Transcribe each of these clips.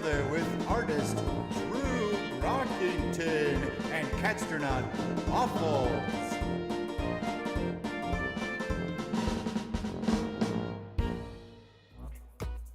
together with artist Drew Rockington and Catstronaut Waffles.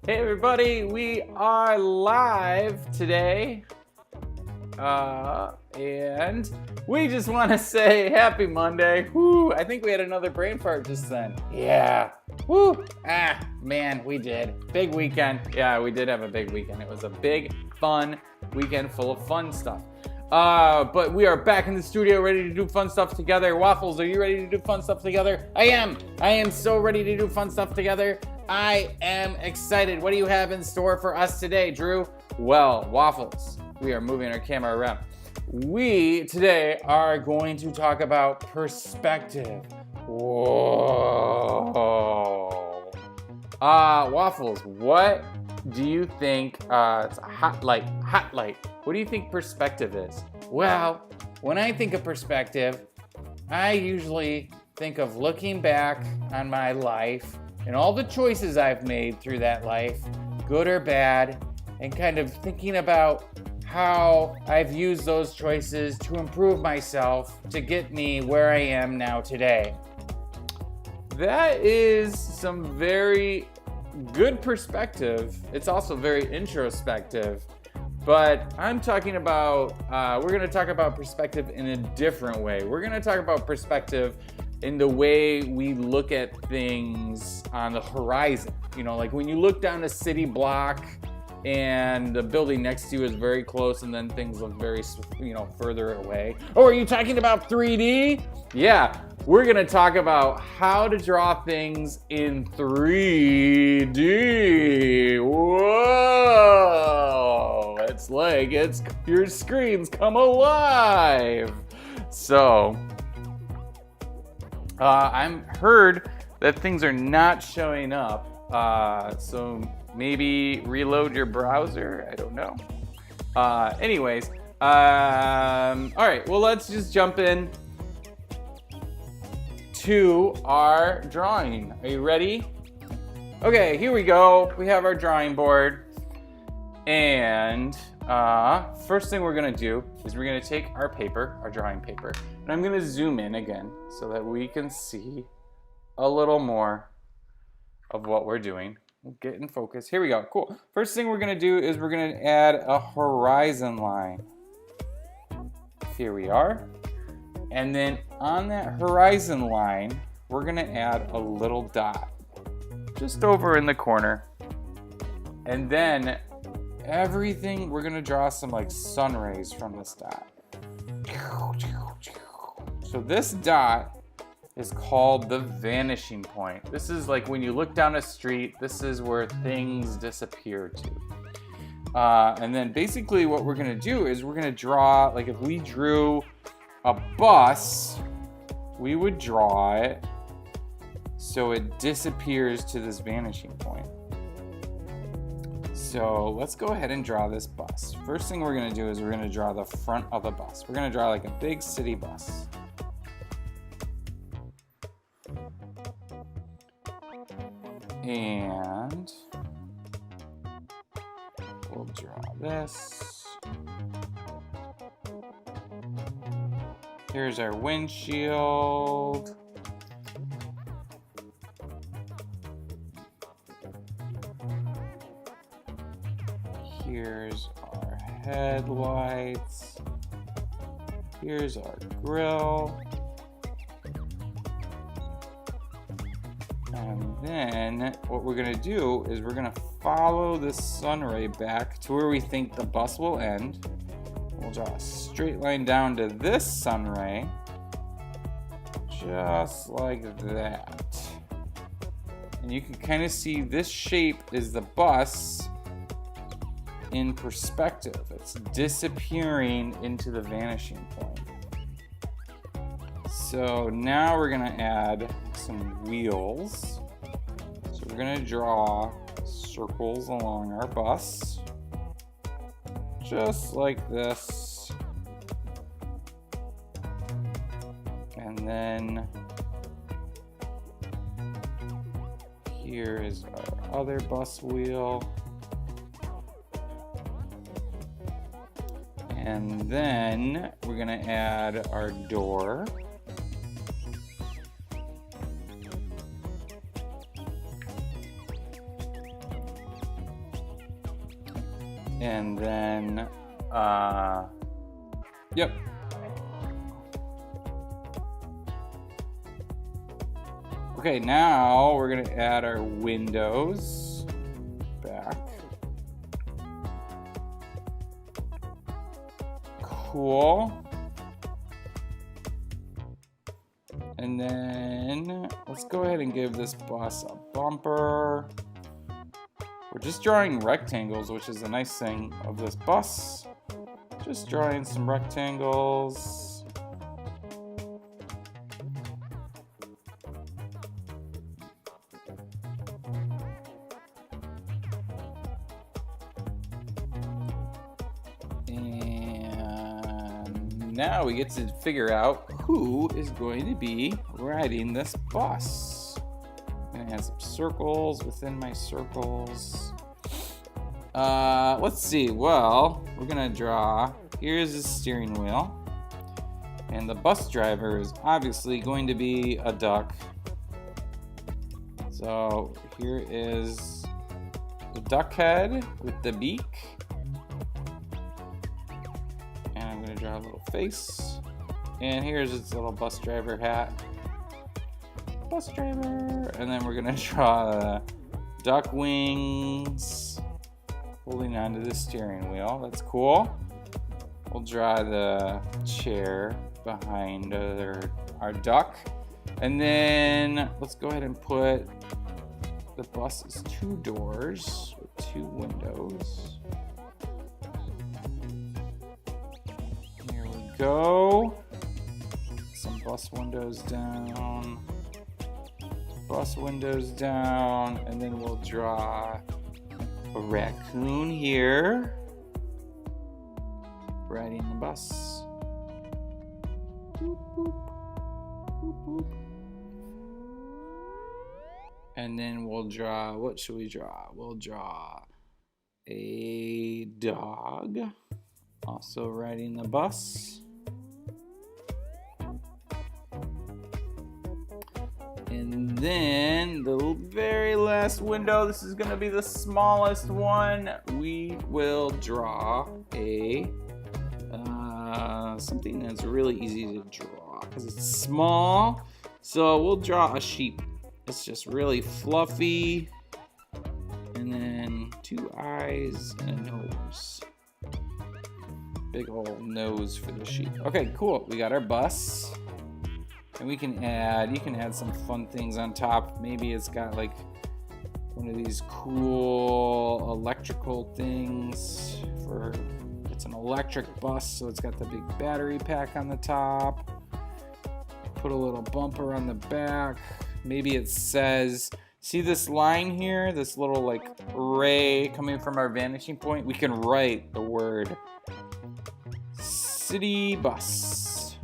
Hey everybody, we are live today, and we just want to say happy Monday. Woo! I think we had another brain fart just then. Yeah. Woo! Man, we did. Big weekend. Yeah, we did have a big weekend. It was a big, fun weekend full of fun stuff. But we are back in the studio ready to do fun stuff together. Waffles, are you ready to do fun stuff together? I am. I am so ready to do fun stuff together. I am excited. What do you have in store for us today, Drew? Well, Waffles, we are moving our camera around. We today are going to talk about perspective. Whoa. Waffles, what do you think, it's a hot light. What do you think perspective is? Well, when I think of perspective, I usually think of looking back on my life and all the choices I've made through that life, good or bad, and kind of thinking about how I've used those choices to improve myself to get me where I am now today. That is some very good perspective. It's also very introspective, but I'm talking about, we're gonna talk about perspective in a different way. We're gonna talk about perspective in the way we look at things on the horizon. You know, like when you look down a city block and the building next to you is very close and then things look very, further away. Oh, are you talking about 3D? Yeah, we're gonna talk about how to draw things in 3D. Whoa, it's like your screens come alive. So, I'm heard that things are not showing up, so maybe reload your browser. I don't know. Anyways, all right. Well, let's just jump in to our drawing. Are you ready? Okay, here we go. We have our drawing board, and first thing we're gonna do is we're gonna take our paper, our drawing paper, and I'm gonna zoom in again so that we can see a little more of what we're doing. We'll get in focus. Here we go. Cool. First thing we're gonna do is we're gonna add a horizon line. Here we are. And then on that horizon line, we're gonna add a little dot just over in the corner. And then everything, we're gonna draw some like sun rays from this dot. So this dot is called the vanishing point. This is like when you look down a street, this is where things disappear to. And then basically what we're gonna do is we're gonna draw, like if we drew a bus, we would draw it so it disappears to this vanishing point. So let's go ahead and draw this bus. First thing we're gonna do is we're gonna draw the front of the bus. We're gonna draw like a big city bus. And we'll draw this. Here's our windshield. Here's our headlights. Here's our grill. And then what we're gonna do is we're gonna follow this sun ray back to where we think the bus will end. We'll draw a straight line down to this sun ray, just like that. And you can kind of see this shape is the bus in perspective. It's disappearing into the vanishing point. So now we're gonna add some wheels. So we're gonna draw circles along our bus, just like this. And then here is our other bus wheel. And then we're gonna add our door. And then, yep. Okay, now we're gonna add our windows back. Cool. And then let's go ahead and give this bus a bumper. We're just drawing rectangles, which is a nice thing of this bus. Just drawing some rectangles. And now we get to figure out who is going to be riding this bus. I'm gonna add some circles within my circles. Let's see. Well, we're gonna draw. Here's the steering wheel. And the bus driver is obviously going to be a duck. So here is the duck head with the beak. And I'm gonna draw a little face. And here's its little bus driver hat. Bus driver. And then we're gonna draw the duck wings holding onto the steering wheel. That's cool. We'll draw the chair behind our duck. And then let's go ahead and put the bus's 2 doors with 2 windows. Here we go. Some bus windows down. Bus windows down. And then we'll draw a raccoon here riding the bus. Boop, boop. Boop, boop. And then we'll draw, what should we draw? We'll draw a dog also riding the bus. And then the very last window, this is gonna be the smallest one. We will draw a something that's really easy to draw because it's small. So we'll draw a sheep. It's just really fluffy. And then 2 eyes and a nose. Big old nose for the sheep. Okay, cool. We got our bus. And you can add some fun things on top. Maybe it's got like one of these cool electrical things for, it's an electric bus, so it's got the big battery pack on the top. Put a little bumper on the back. Maybe it says, see this line here, this little like ray coming from our vanishing point? We can write the word city bus.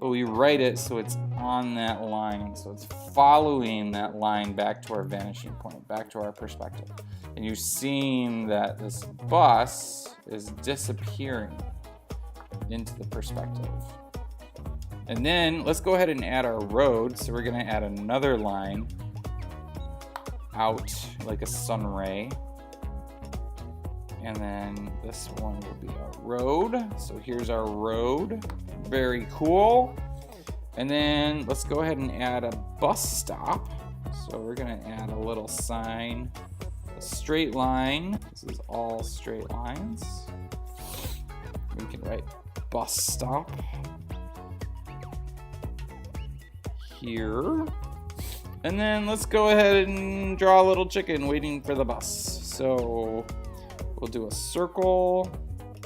But we write it so it's on that line. So it's following that line back to our vanishing point, back to our perspective. And you're seeing that this bus is disappearing into the perspective. And then let's go ahead and add our road. So we're gonna add another line out like a sun ray. And then this one will be our road. So here's our road. Very cool. And then let's go ahead and add a bus stop. So we're gonna add a little sign, a straight line. This is all straight lines. We can write bus stop here. And then let's go ahead and draw a little chicken waiting for the bus. So we'll do a circle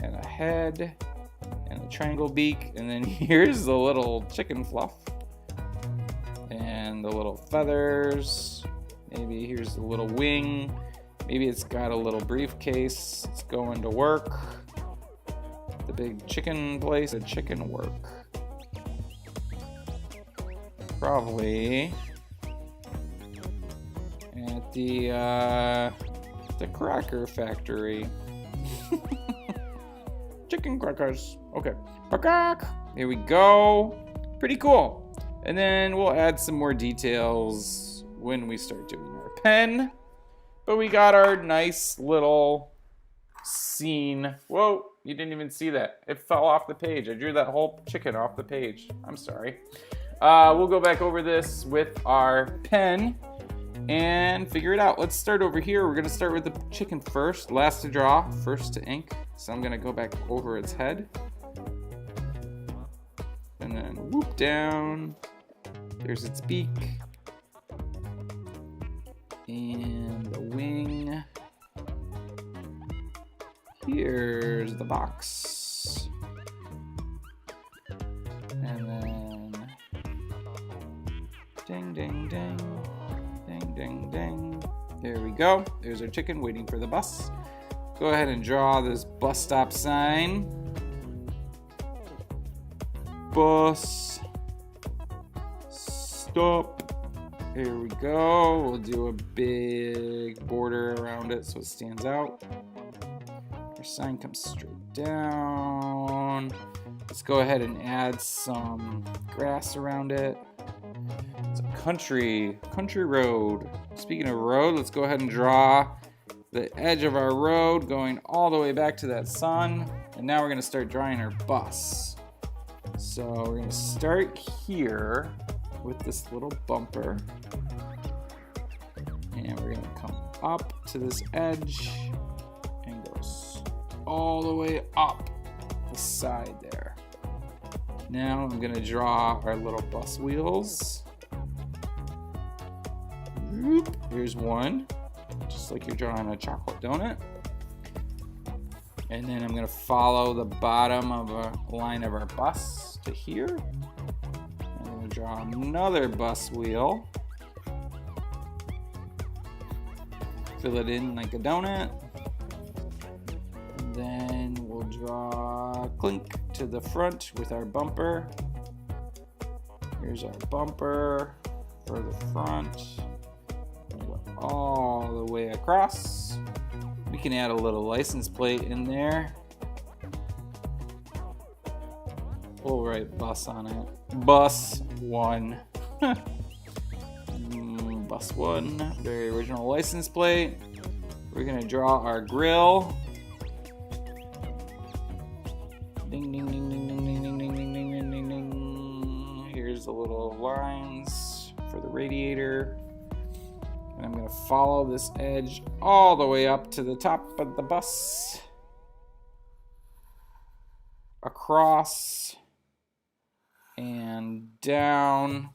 and a head and a triangle beak. And then here's the little chicken fluff and the little feathers. Maybe here's the little wing. Maybe it's got a little briefcase. It's going to work. The big chicken place, the chicken work. Probably at the cracker factory. Chicken chicken crackers. Okay. Here we go. Pretty cool. And then we'll add some more details when we start doing our pen. But we got our nice little scene. Whoa, you didn't even see that. It fell off the page. I drew that whole chicken off the page. I'm sorry. We'll go back over this with our pen and figure it out. Let's start over here. We're gonna start with the chicken first. Last to draw, first to ink. So I'm gonna go back over its head. And then whoop down. There's its beak. And the wing. Here's the box. And then ding, ding, ding. Ding, ding, ding. There we go. There's our chicken waiting for the bus. Go ahead and draw this bus stop sign. Bus stop. Here we go. We'll do a big border around it so it stands out. Our sign comes straight down. Let's go ahead and add some grass around it. It's a country road. Speaking of road, let's go ahead and draw the edge of our road going all the way back to that sun. And now we're going to start drawing our bus. So we're going to start here with this little bumper. And we're going to come up to this edge and go all the way up the side there. Now I'm going to draw our little bus wheels. Here's one, just like you're drawing a chocolate donut. And then I'm going to follow the bottom of a line of our bus to here. And I'm going to draw another bus wheel. Fill it in like a donut. And then we'll draw clink to the front with our bumper. Here's our bumper for the front. Go all the way across. We can add a little license plate in there. We'll write bus on it. Bus 1. Bus 1. Very original license plate. We're going to draw our grill. Ding, ding, ding, ding, ding, ding, ding, ding, ding, ding, ding, ding. Here's the little lines for the radiator. And I'm going to follow this edge all the way up to the top of the bus. Across. And down.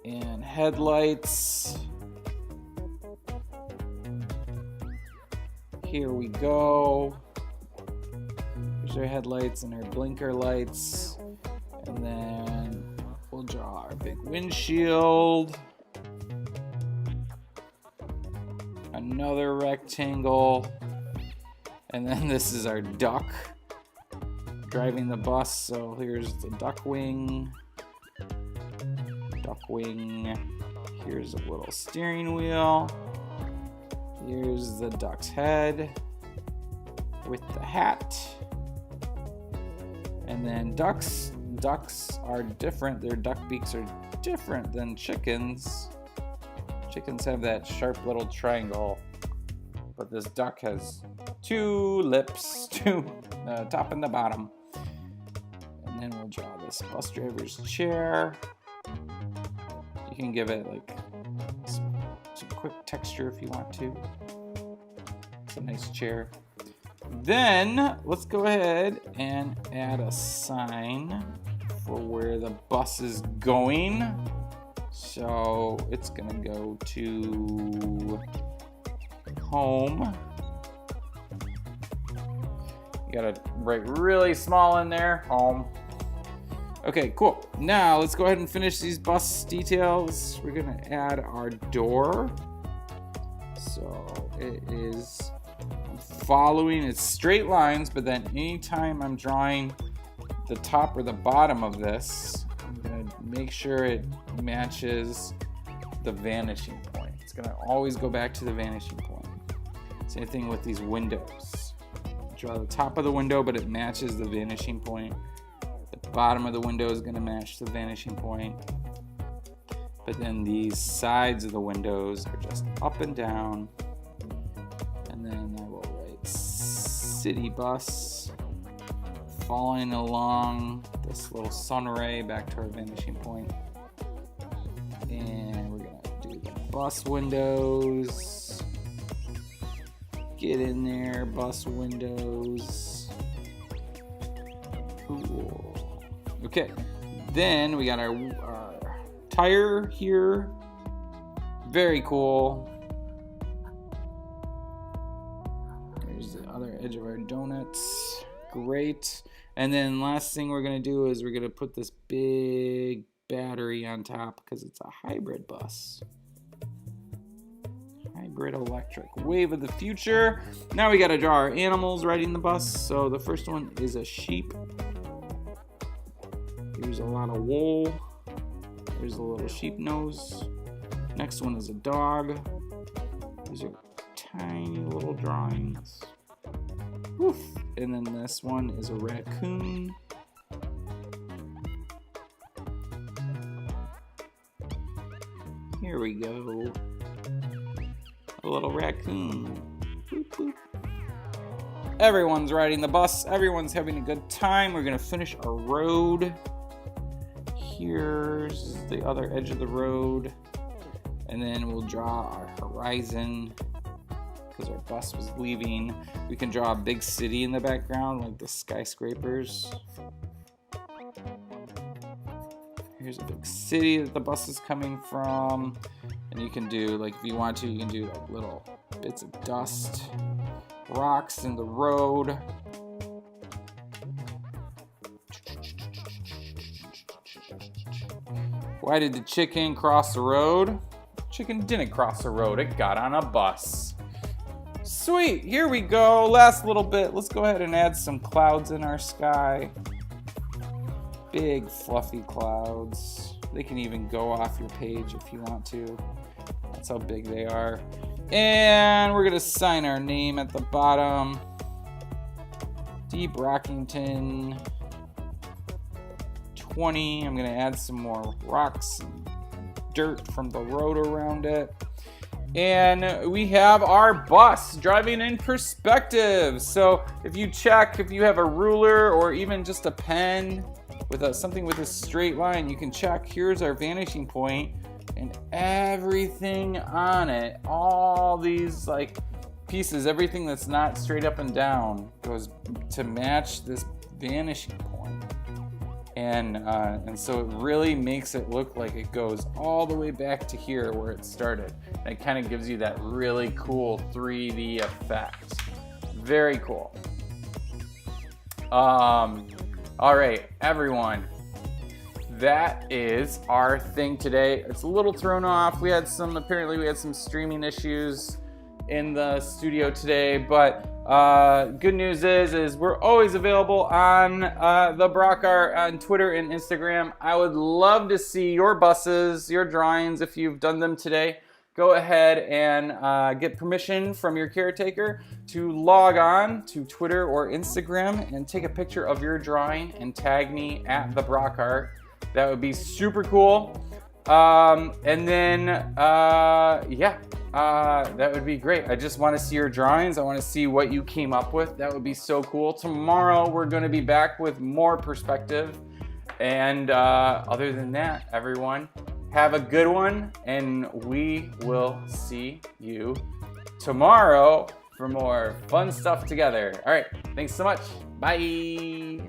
And headlights. Here we go. Here's our headlights and our blinker lights. And then we'll draw our big windshield. Another rectangle. And then this is our duck driving the bus. So here's the duck wing. Duck wing. Here's a little steering wheel. Here's the duck's head with the hat. And then ducks are different. Their duck beaks are different than chickens. Chickens have that sharp little triangle, but this duck has two lips, top and the bottom. And then we'll draw this bus driver's chair. You can give it like some quick texture if you want to. It's a nice chair. Then let's go ahead and add a sign for where the bus is going. So it's gonna go to home. You gotta write really small in there, home. Okay, cool. Now let's go ahead and finish these bus details. We're gonna add our door. So it is following its straight lines, but then anytime I'm drawing the top or the bottom of this, I'm gonna make sure it matches the vanishing point. It's gonna always go back to the vanishing point. Same thing with these windows. draw the top of the window, but it matches the vanishing point. The bottom of the window is going to match the vanishing point. But then these sides of the windows are just up and down. And then I will write city bus following along this little sun ray back to our vanishing point. And we're going to do the bus windows. Get in there, bus windows. Cool. Okay, then we got our tire here. Very cool. There's the other edge of our donuts. Great. And then last thing we're going to do is we're going to put this big battery on top because it's a hybrid bus. Hybrid electric. Wave of the future. Now we got to draw our animals riding the bus. So the first one is a sheep. There's a lot of wool. There's a little sheep nose. Next one is a dog. These are tiny little drawings. Woof. And then this one is a raccoon. Here we go. A little raccoon. Boop, boop. Everyone's riding the bus. Everyone's having a good time. We're going to finish our road. Here's the other edge of the road. And then we'll draw our horizon because our bus was leaving. We can draw a big city in the background, like the skyscrapers. Here's a big city that the bus is coming from. And you can do, like, if you want to, you can do like little bits of dust, rocks in the road. Why did the chicken cross the road? Chicken didn't cross the road, it got on a bus. Sweet, here we go. Last little bit. Let's go ahead and add some clouds in our sky. Big fluffy clouds. They can even go off your page if you want to. That's how big they are. And we're gonna sign our name at the bottom. Deep Rockington 20. I'm gonna add some more rocks and dirt from the road around it. And we have our bus driving in perspective. So if you check, if you have a ruler or even just a pen with something with a straight line, you can check. Here's our vanishing point, and everything on it, all these like pieces, everything that's not straight up and down goes to match this vanishing point. And so it really makes it look like it goes all the way back to here where it started. And it kind of gives you that really cool 3D effect. Very cool. All right, everyone. That is our thing today. It's a little thrown off. Apparently we had some streaming issues in the studio today, but good news is we're always available on the Brock Art on Twitter and Instagram. I would love to see your buses, your drawings, if you've done them today. Go ahead and get permission from your caretaker to log on to Twitter or Instagram and take a picture of your drawing and tag me at the Brock Art. That would be super cool. And then, that would be great. I just want to see your drawings. I want to see what you came up with. That would be so cool. Tomorrow, we're going to be back with more perspective. And other than that, everyone, have a good one. And we will see you tomorrow for more fun stuff together. All right. Thanks so much. Bye.